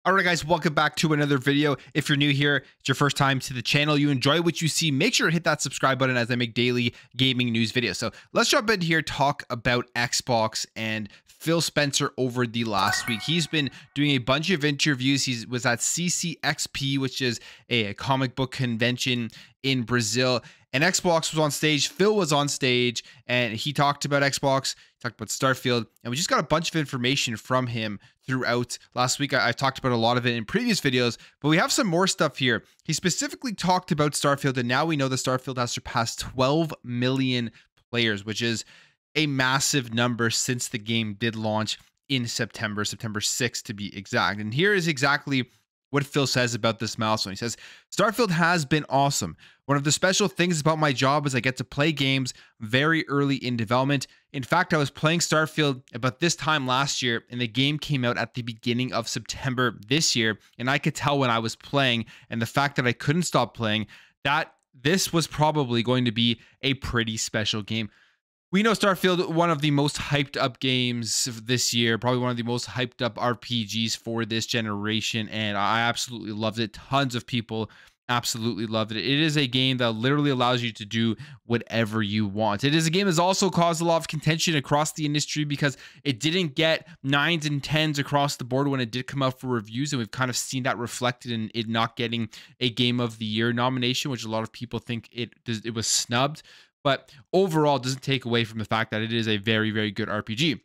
All right, guys, welcome back to another video. If you're new here, it's your first time to the channel, you enjoy what you see, make sure to hit that subscribe button as I make daily gaming news videos. So let's jump in here, talk about Xbox and Phil Spencer over the last week. He's been doing a bunch of interviews. He was at CCXP, which is a comic book convention in Brazil. And Xbox was on stage, Phil was on stage, and he talked about Xbox, talked about Starfield, and we just got a bunch of information from him throughout last week. I talked about a lot of it in previous videos, but we have some more stuff here. He specifically talked about Starfield, and now we know that Starfield has surpassed 12 million players, which is a massive number since the game did launch in September 6th to be exact. And here is exactly what Phil says about this milestone. He says, Starfield has been awesome. One of the special things about my job is I get to play games very early in development. In fact, I was playing Starfield about this time last year, and the game came out at the beginning of September this year, and I could tell when I was playing, and the fact that I couldn't stop playing, that this was probably going to be a pretty special game. We know Starfield, one of the most hyped up games of this year, probably one of the most hyped up RPGs for this generation, and I absolutely loved it. Tons of people absolutely loved it. It is a game that literally allows you to do whatever you want. It is a game that's also caused a lot of contention across the industry because it didn't get 9s and 10s across the board when it did come out for reviews, and we've kind of seen that reflected in it not getting a Game of the Year nomination, which a lot of people think it was snubbed. But overall, it doesn't take away from the fact that it is a very, very good RPG.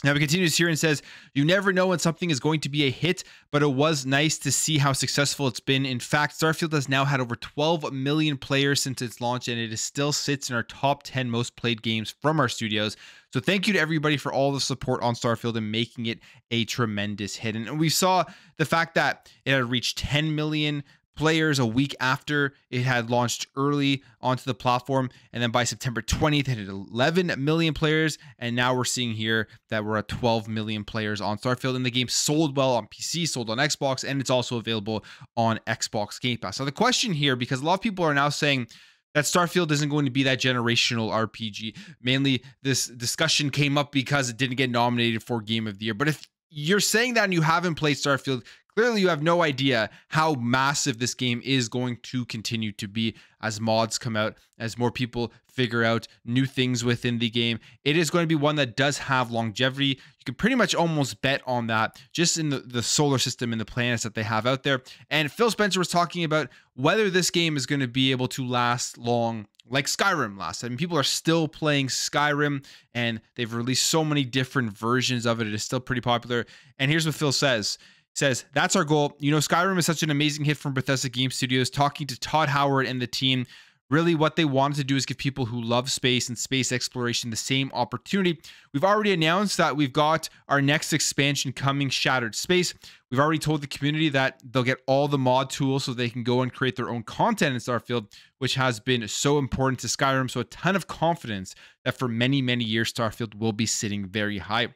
Now, he continues here and says, you never know when something is going to be a hit, but it was nice to see how successful it's been. In fact, Starfield has now had over 12 million players since its launch, and it still sits in our top 10 most played games from our studios. So thank you to everybody for all the support on Starfield and making it a tremendous hit. And we saw the fact that it had reached 10 million players a week after it had launched early onto the platform, and then by September 20th it had 11 million players, and now we're seeing here that we're at 12 million players on Starfield, and the game sold well on PC, sold on Xbox, and it's also available on Xbox Game Pass. So the question here, because a lot of people are now saying that Starfield isn't going to be that generational RPG, mainly this discussion came up because it didn't get nominated for Game of the Year. But if you're saying that and you haven't played Starfield, clearly you have no idea how massive this game is going to continue to be as mods come out, as more people figure out new things within the game. It is going to be one that does have longevity. You can pretty much almost bet on that just in the solar system and the planets that they have out there. And Phil Spencer was talking about whether this game is going to be able to last long like Skyrim lasted. I mean, people are still playing Skyrim, and they've released so many different versions of it. It is still pretty popular. And here's what Phil says. Says, that's our goal. You know, Skyrim is such an amazing hit from Bethesda Game Studios. Talking to Todd Howard and the team, really what they wanted to do is give people who love space and space exploration the same opportunity. We've already announced that we've got our next expansion coming, Shattered Space. We've already told the community that they'll get all the mod tools so they can go and create their own content in Starfield, which has been so important to Skyrim. So a ton of confidence that for many, many years, Starfield will be sitting very high.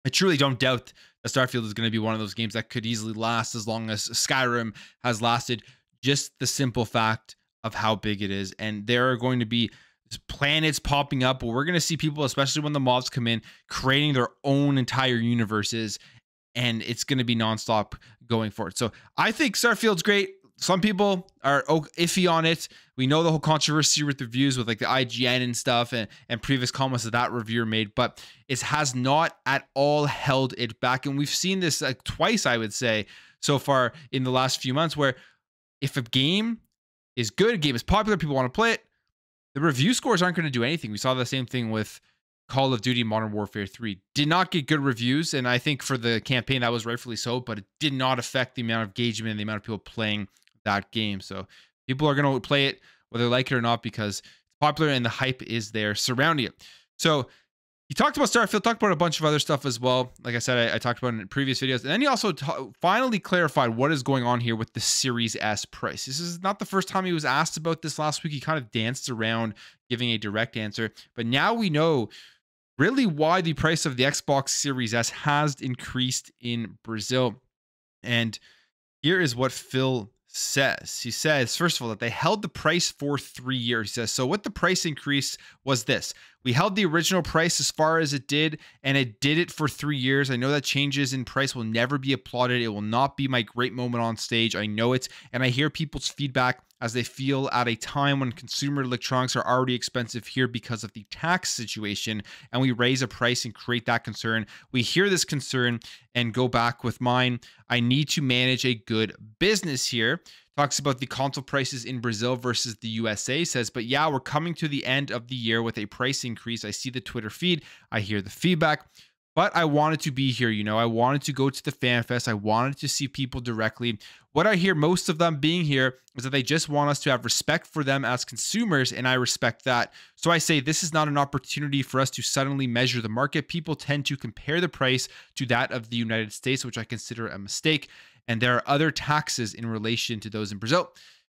I truly don't doubt that Starfield is going to be one of those games that could easily last as long as Skyrim has lasted. Just the simple fact of how big it is. And there are going to be planets popping up where we're going to see people, especially when the mobs come in, creating their own entire universes. And it's going to be nonstop going forward. So I think Starfield's great. Some people are iffy on it. We know the whole controversy with reviews with like the IGN and stuff and previous comments that reviewer made, but it has not at all held it back. And we've seen this like twice, I would say, so far in the last few months, where if a game is good, a game is popular, people want to play it, the review scores aren't going to do anything. We saw the same thing with Call of Duty Modern Warfare 3. Did not get good reviews, and I think for the campaign that was rightfully so, but it did not affect the amount of engagement and the amount of people playing that game. So people are going to play it whether they like it or not because it's popular and the hype is there surrounding it. So he talked about Starfield, talked about a bunch of other stuff as well. Like I said, I talked about it in previous videos. And then he also finally clarified what is going on here with the Series S price. This is not the first time he was asked about this last week. He kind of danced around giving a direct answer. But now we know really why the price of the Xbox Series S has increased in Brazil. And here is what Phil says. He says, first of all, that they held the price for 3 years. He says, so what the price increase was this. We held the original price as far as it did, and it did it for 3 years. I know that changes in price will never be applauded. It will not be my great moment on stage. I know it. And I hear people's feedback as they feel at a time when consumer electronics are already expensive here because of the tax situation, and we raise a price and create that concern. We hear this concern and go back with mine. I need to manage a good business here. Talks about the console prices in Brazil versus the USA. Says, but yeah, we're coming to the end of the year with a price increase. I see the Twitter feed. I hear the feedback. But I wanted to be here, I wanted to go to the fan fest. I wanted to see people directly. What I hear most of them being here is that they just want us to have respect for them as consumers, and I respect that. So I say this is not an opportunity for us to suddenly measure the market. People tend to compare the price to that of the United States, which I consider a mistake. And there are other taxes in relation to those in Brazil.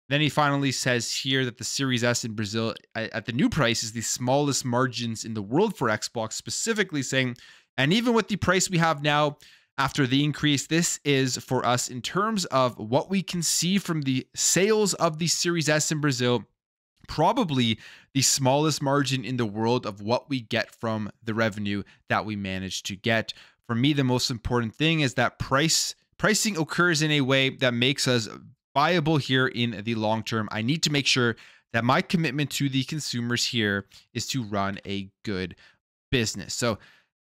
Then he finally says here that the Series S in Brazil at the new price is the smallest margins in the world for Xbox, specifically saying, and even with the price we have now after the increase, this is for us in terms of what we can see from the sales of the Series S in Brazil, probably the smallest margin in the world of what we get from the revenue that we managed to get. For me, the most important thing is that pricing occurs in a way that makes us viable here in the long term. I need to make sure that my commitment to the consumers here is to run a good business. So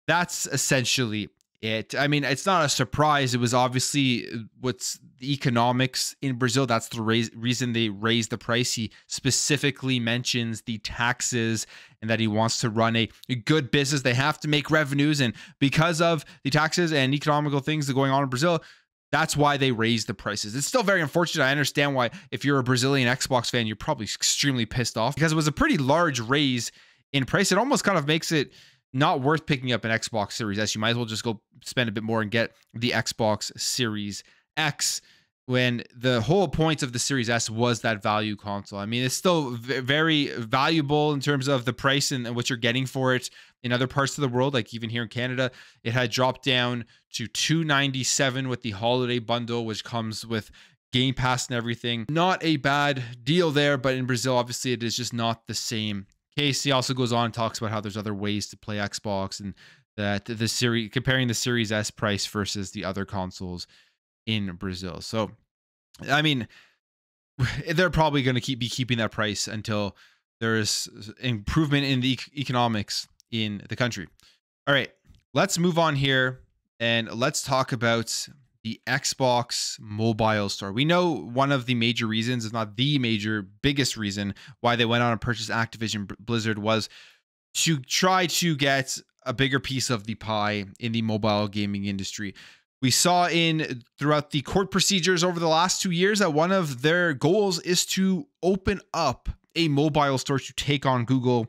that's essentially it. I mean, it's not a surprise. It was obviously what's the economics in Brazil. That's the reason they raised the price. He specifically mentions the taxes and that he wants to run a good business. They have to make revenues. And because of the taxes and economical things that are going on in Brazil, that's why they raised the prices. It's still very unfortunate. I understand why, if you're a Brazilian Xbox fan, you're probably extremely pissed off because it was a pretty large raise in price. It almost kind of makes it not worth picking up an Xbox Series S. You might as well just go spend a bit more and get the Xbox Series X, when the whole point of the Series S was that value console. I mean, it's still very valuable in terms of the price and what you're getting for it in other parts of the world. Like even here in Canada, it had dropped down to $297 with the holiday bundle, which comes with Game Pass and everything. Not a bad deal there, but in Brazil, obviously, it is just not the same case. He also goes on and talks about how there's other ways to play Xbox, and that the series, comparing the Series S price versus the other consoles in Brazil. So, I mean, they're probably going to be keeping that price until there's improvement in the economics in the country. All right, let's move on here and let's talk about the Xbox mobile store. We know one of the major reasons, if not the biggest reason why they went on and purchased Activision Blizzard was to try to get a bigger piece of the pie in the mobile gaming industry. We saw throughout the court procedures over the last 2 years that one of their goals is to open up a mobile store to take on Google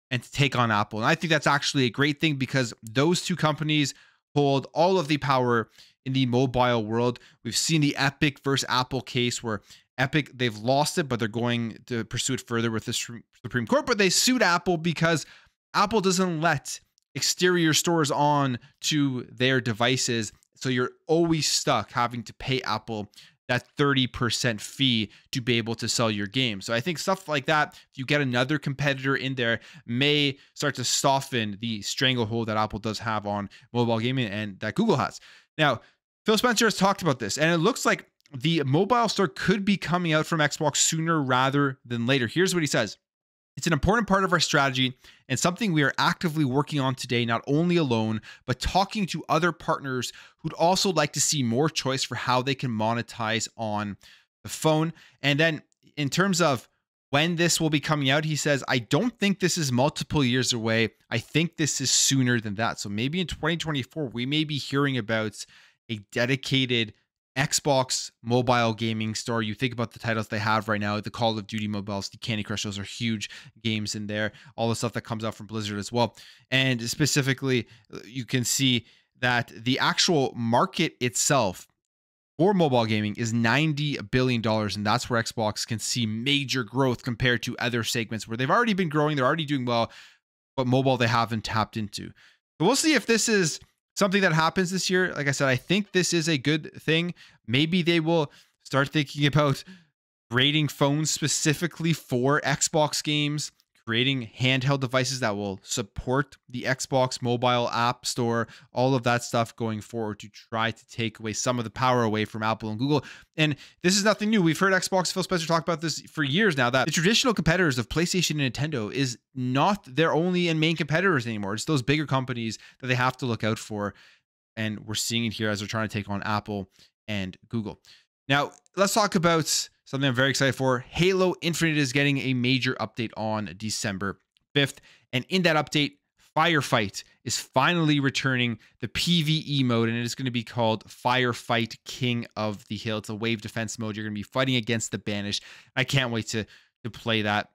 and to take on Apple. And I think that's actually a great thing because those two companies hold all of the power in the mobile world. We've seen the Epic versus Apple case where Epic, they've lost it, but they're going to pursue it further with the Supreme Court. But they sued Apple because Apple doesn't let exterior stores on to their devices. So you're always stuck having to pay Apple that 30% fee to be able to sell your game. So I think stuff like that, if you get another competitor in there, may start to soften the stranglehold that Apple does have on mobile gaming and that Google has. Now, Phil Spencer has talked about this, and it looks like the mobile store could be coming out from Xbox sooner rather than later. Here's what he says. It's an important part of our strategy and something we are actively working on today, not only alone, but talking to other partners who'd also like to see more choice for how they can monetize on the phone. And then in terms of when this will be coming out, he says, I don't think this is multiple years away. I think this is sooner than that. So maybe in 2024, we may be hearing about a dedicated Xbox mobile gaming store. You think about the titles they have right now, the Call of Duty mobiles, the Candy Crush, those are huge games in there, all the stuff that comes out from Blizzard as well. And specifically, you can see that the actual market itself for mobile gaming is $90 billion. And that's where Xbox can see major growth compared to other segments where they've already been growing, they're already doing well, but mobile they haven't tapped into. So we'll see if this is something that happens this year. Like I said, I think this is a good thing. Maybe they will start thinking about creating phones specifically for Xbox games, creating handheld devices that will support the Xbox mobile app store, all of that stuff going forward to try to take away some of the power away from Apple and Google. And this is nothing new. We've heard Xbox Phil Spencer talk about this for years now, that the traditional competitors of PlayStation and Nintendo is not their only and main competitors anymore. It's those bigger companies that they have to look out for. And we're seeing it here as they're trying to take on Apple and Google. Now, let's talk about something I'm very excited for. Halo Infinite is getting a major update on December 5th. And in that update, Firefight is finally returning, the PvE mode, and it is going to be called Firefight King of the Hill. It's a wave defense mode. You're going to be fighting against the Banished. I can't wait to play that.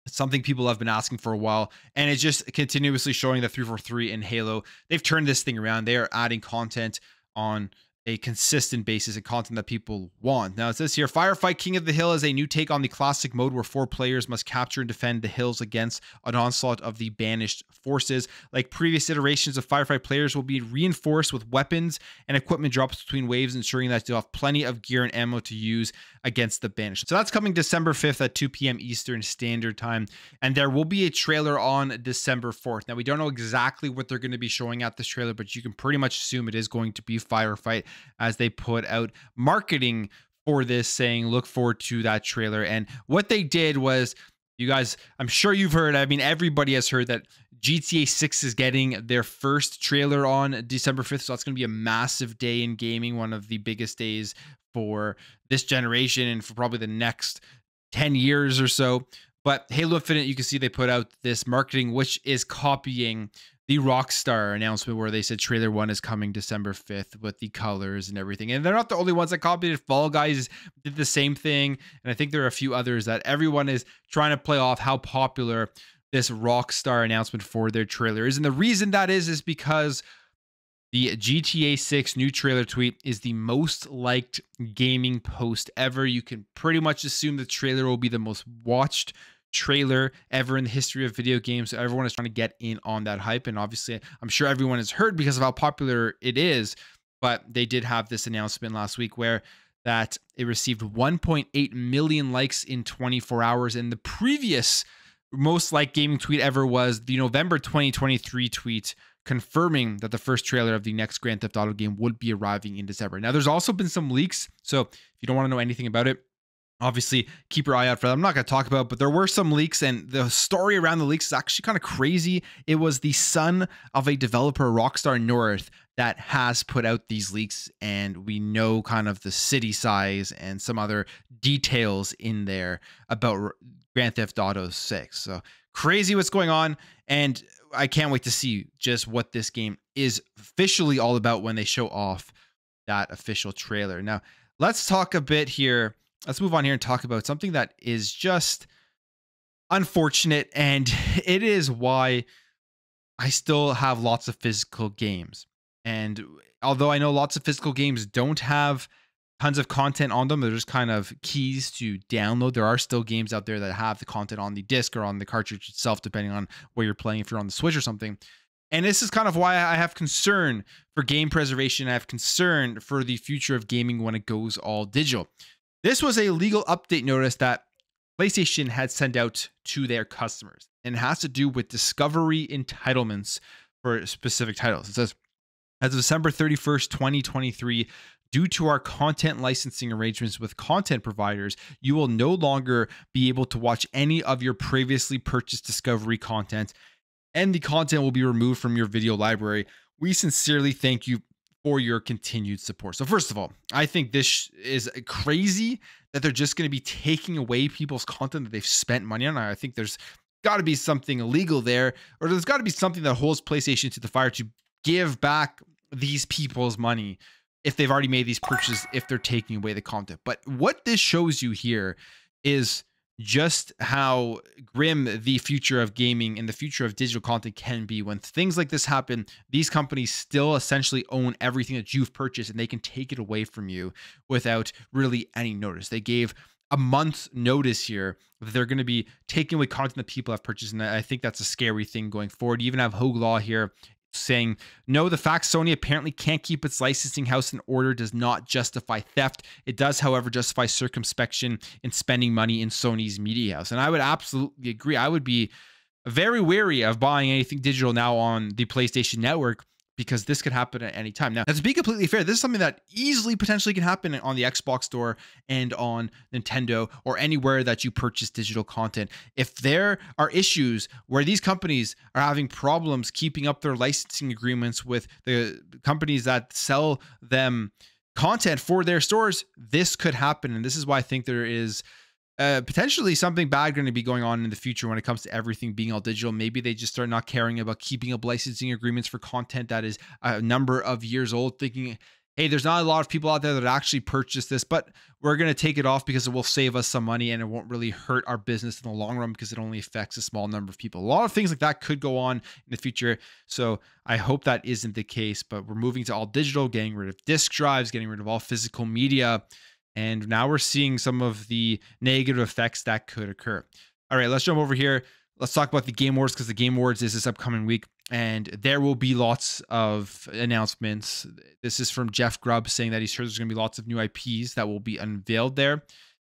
It's something people have been asking for a while, and it's just continuously showing that 343 and Halo, they've turned this thing around. They are adding content on a consistent basis and content that people want. Now it says here, Firefight King of the Hill is a new take on the classic mode where 4 players must capture and defend the hills against an onslaught of the banished forces. Like previous iterations of Firefight, players will be reinforced with weapons and equipment drops between waves, ensuring that you'll have plenty of gear and ammo to use against the banished. So that's coming December 5th at 2 p.m. Eastern Standard Time. And there will be a trailer on December 4th. Now, we don't know exactly what they're going to be showing at this trailer, but you can pretty much assume it is going to be Firefight, as they put out marketing for this saying, look forward to that trailer. And what they did was, you guys, I'm sure you've heard, I mean, everybody has heard that GTA 6 is getting their first trailer on December 5th. So that's going to be a massive day in gaming, one of the biggest days for this generation and for probably the next 10 years or so. But Halo Infinite, you can see they put out this marketing, which is copying the Rockstar announcement where they said trailer 1 is coming December 5th with the colors and everything. And they're not the only ones that copied it. Fall Guys did the same thing. And I think there are a few others that everyone is trying to play off how popular this Rockstar announcement for their trailer is. And the reason that is because the GTA 6 new trailer tweet is the most liked gaming post ever. You can pretty much assume the trailer will be the most watched trailer ever in the history of video games. So everyone is trying to get in on that hype. And obviously, I'm sure everyone has heard because of how popular it is. But they did have this announcement last week where that it received 1.8 million likes in 24 hours. And the previous most liked gaming tweet ever was the November 2023 tweet confirming that the first trailer of the next Grand Theft Auto game would be arriving in December. Now, there's also been some leaks. So if you don't want to know anything about it, obviously keep your eye out for them. I'm not going to talk about it, but there were some leaks, and the story around the leaks is actually kind of crazy. It was the son of a developer, Rockstar North, that has put out these leaks, and we know kind of the city size and some other details in there about Grand Theft Auto 6. So crazy what's going on, and I can't wait to see just what this game is officially all about when they show off that official trailer. Now, let's talk a bit here. Let's move on here and talk about something that is just unfortunate, and it is why I still have lots of physical games. And although I know lots of physical games don't have tons of content on them, they're just kind of keys to download. There are still games out there that have the content on the disc or on the cartridge itself, depending on where you're playing, if you're on the Switch or something. And this is kind of why I have concern for game preservation. I have concern for the future of gaming when it goes all digital. This was a legal update notice that PlayStation had sent out to their customers, and it has to do with discovery entitlements for specific titles. It says, as of December 31st, 2023, due to our content licensing arrangements with content providers, you will no longer be able to watch any of your previously purchased discovery content, and the content will be removed from your video library. We sincerely thank you for your continued support. So first of all, I think this is crazy that they're just going to be taking away people's content that they've spent money on. I think there's got to be something illegal there, or there's got to be something that holds PlayStation to the fire to give back these people's money if they've already made these purchases, if they're taking away the content. But what this shows you here is just how grim the future of gaming and the future of digital content can be. When things like this happen, these companies still essentially own everything that you've purchased, and they can take it away from you without really any notice. They gave a month's notice here that they're going to be taking away content that people have purchased, and I think that's a scary thing going forward. You even have Hogue Law here saying, no, the fact Sony apparently can't keep its licensing house in order does not justify theft. It does, however, justify circumspection in spending money in Sony's media house. And I would absolutely agree. I would be very wary of buying anything digital now on the PlayStation Network, because this could happen at any time. Now, to be completely fair, this is something that easily potentially can happen on the Xbox store and on Nintendo or anywhere that you purchase digital content. If there are issues where these companies are having problems keeping up their licensing agreements with the companies that sell them content for their stores, this could happen. And this is why I think there is potentially something bad going to be going on in the future when it comes to everything being all digital. Maybe they just start not caring about keeping up licensing agreements for content that is a number of years old, thinking, hey, there's not a lot of people out there that actually purchase this, but we're going to take it off because it will save us some money and it won't really hurt our business in the long run because it only affects a small number of people. A lot of things like that could go on in the future. So I hope that isn't the case, but we're moving to all digital, getting rid of disk drives, getting rid of all physical media. And now we're seeing some of the negative effects that could occur. All right, let's jump over here. Let's talk about the Game Awards, because the Game Awards is this upcoming week, and there will be lots of announcements. This is from Jeff Grubb saying that he's heard there's going to be lots of new IPs that will be unveiled there,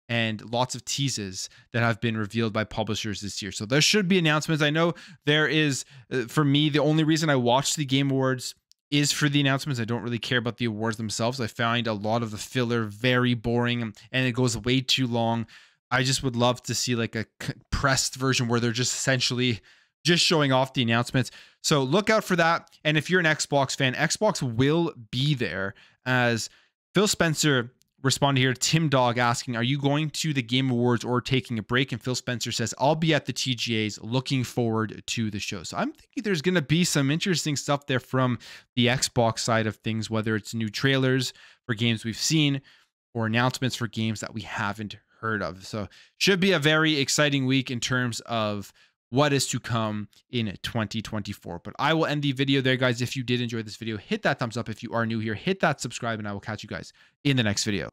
and lots of teases that have been revealed by publishers this year. So there should be announcements. I know there is, for me, the only reason I watched the Game Awards is for the announcements. I don't really care about the awards themselves. I find a lot of the filler very boring and it goes way too long. I just would love to see like a compressed version where they're just essentially just showing off the announcements. So look out for that. And if you're an Xbox fan, Xbox will be there, as Phil Spencer responded here to Tim Dog asking, are you going to the Game Awards or taking a break? And Phil Spencer says, I'll be at the TGAs, looking forward to the show. So I'm thinking there's going to be some interesting stuff there from the Xbox side of things, whether it's new trailers for games we've seen or announcements for games that we haven't heard of. So should be a very exciting week in terms of what is to come in 2024. But I will end the video there, guys. If you did enjoy this video, hit that thumbs up. If you are new here, hit that subscribe, and I will catch you guys in the next video.